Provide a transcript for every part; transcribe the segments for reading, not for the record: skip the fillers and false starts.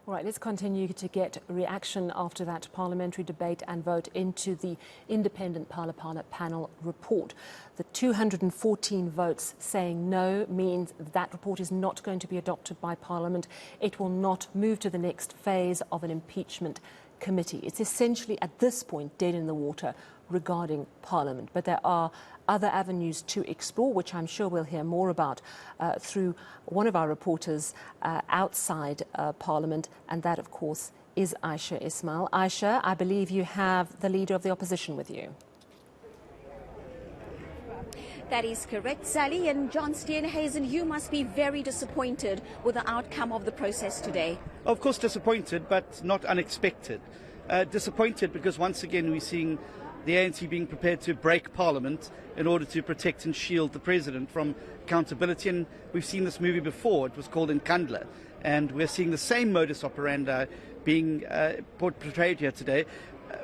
All right, let's continue to get reaction after that parliamentary debate and vote into the independent Phala Phala panel report. The 214 votes saying no means that report is not going to be adopted by Parliament. It will not move to the next phase of an impeachment committee. It's essentially at this point dead in the water regarding Parliament. But there are other avenues to explore, which I'm sure we'll hear more about through one of our reporters outside Parliament, and that, of course, is Ayesha Ismail. Ayesha, I believe you have the Leader of the Opposition with you. That is correct, Sally. And John Steenhuisen, you must be very disappointed with the outcome of the process today. Of course disappointed, but not unexpected. Disappointed because once again we're seeing the ANC being prepared to break Parliament in order to protect and shield the President from accountability. And we've seen this movie before. It was called eNCA. And we're seeing the same modus operandi being portrayed here today,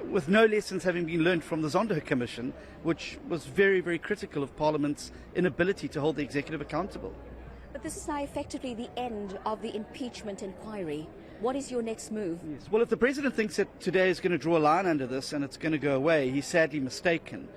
with no lessons having been learned from the Zondo Commission, which was very, very critical of Parliament's inability to hold the executive accountable. But this is now effectively the end of the impeachment inquiry. What is your next move? Yes. Well, if the President thinks that today is going to draw a line under this and it's going to go away, he's sadly mistaken.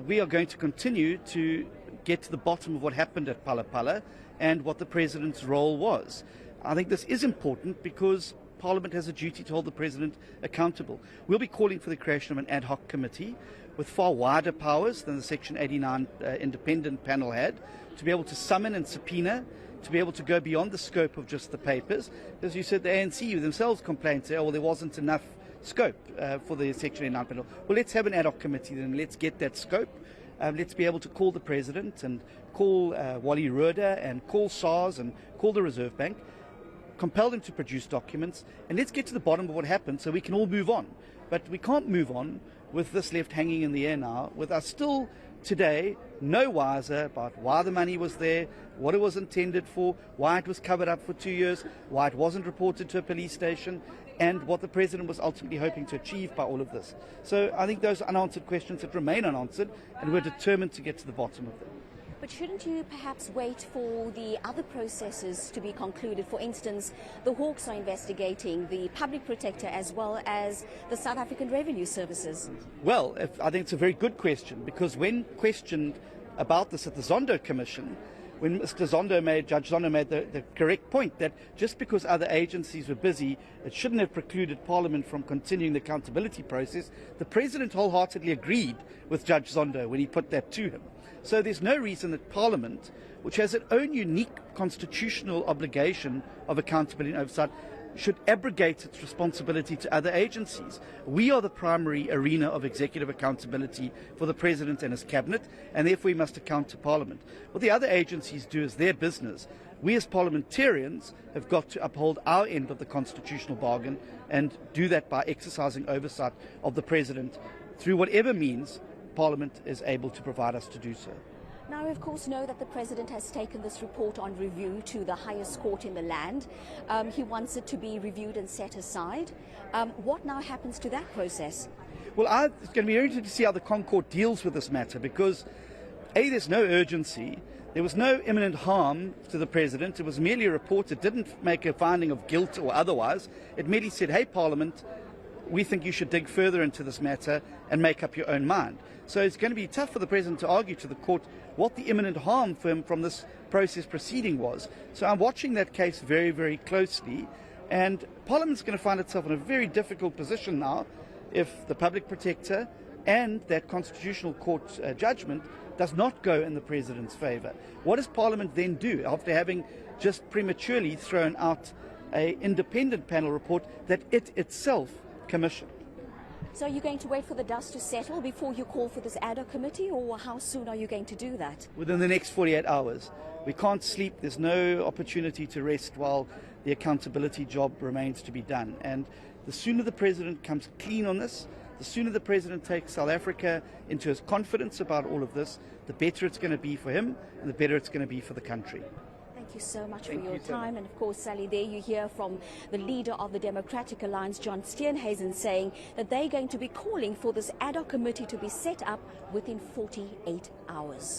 We are going to continue to get to the bottom of what happened at Phala Phala and what the President's role was. I think this is important because Parliament has a duty to hold the President accountable. We'll be calling for the creation of an ad hoc committee with far wider powers than the Section 89 independent panel had, to be able to summon and subpoena, to be able to go beyond the scope of just the papers. As you said, the ANC themselves complained, say, oh, well, there wasn't enough scope for the Section 89 panel. Well, let's have an ad hoc committee then. Let's get that scope. Let's be able to call the President and call Wally Roeder and call SARS and call the Reserve Bank, compel them to produce documents, and let's get to the bottom of what happened so we can all move on. But we can't move on with this left hanging in the air now, with us still today no wiser about why the money was there, what it was intended for, why it was covered up for 2 years, why it wasn't reported to a police station, and what the President was ultimately hoping to achieve by all of this. So I think those are unanswered questions that remain unanswered, and we're determined to get to the bottom of them. But shouldn't you perhaps wait for the other processes to be concluded? For instance, the Hawks are investigating the Public Protector as well as the South African Revenue Services. Well, I think it's a very good question, because when questioned about this at the Zondo Commission, when Judge Zondo made the correct point that just because other agencies were busy, it shouldn't have precluded Parliament from continuing the accountability process, the President wholeheartedly agreed with Judge Zondo when he put that to him. So there's no reason that Parliament, which has its own unique constitutional obligation of accountability and oversight, should abrogate its responsibility to other agencies. We are the primary arena of executive accountability for the President and his cabinet, and therefore we must account to Parliament. What the other agencies do is their business. We as parliamentarians have got to uphold our end of the constitutional bargain and do that by exercising oversight of the President through whatever means Parliament is able to provide us to do so. Now, we of course know that the President has taken this report on review to the highest court in the land. He wants it to be reviewed and set aside. What now happens to that process? Well, it's going to be very interesting to see how the Concord deals with this matter, because there's no urgency. There was no imminent harm to the President. It was merely a report. It didn't make a finding of guilt or otherwise. It merely said, hey, Parliament, we think you should dig further into this matter and make up your own mind. So it's going to be tough for the President to argue to the court what the imminent harm for him from this process proceeding was. So I'm watching that case very, very closely, and Parliament's going to find itself in a very difficult position now if the Public Protector and that Constitutional Court judgment does not go in the President's favour. What does Parliament then do after having just prematurely thrown out an independent panel report that it itself commissioned? So are you going to wait for the dust to settle before you call for this ad hoc committee, or how soon are you going to do that? Within the next 48 hours. We can't sleep. There's no opportunity to rest while the accountability job remains to be done. And the sooner the President comes clean on this, the sooner the President takes South Africa into his confidence about all of this, the better it's going to be for him and the better it's going to be for the country. Thank you so much for your time. And of course, Sally, there you hear from the leader of the Democratic Alliance, John Steenhuisen, saying that they're going to be calling for this ad hoc committee to be set up within 48 hours.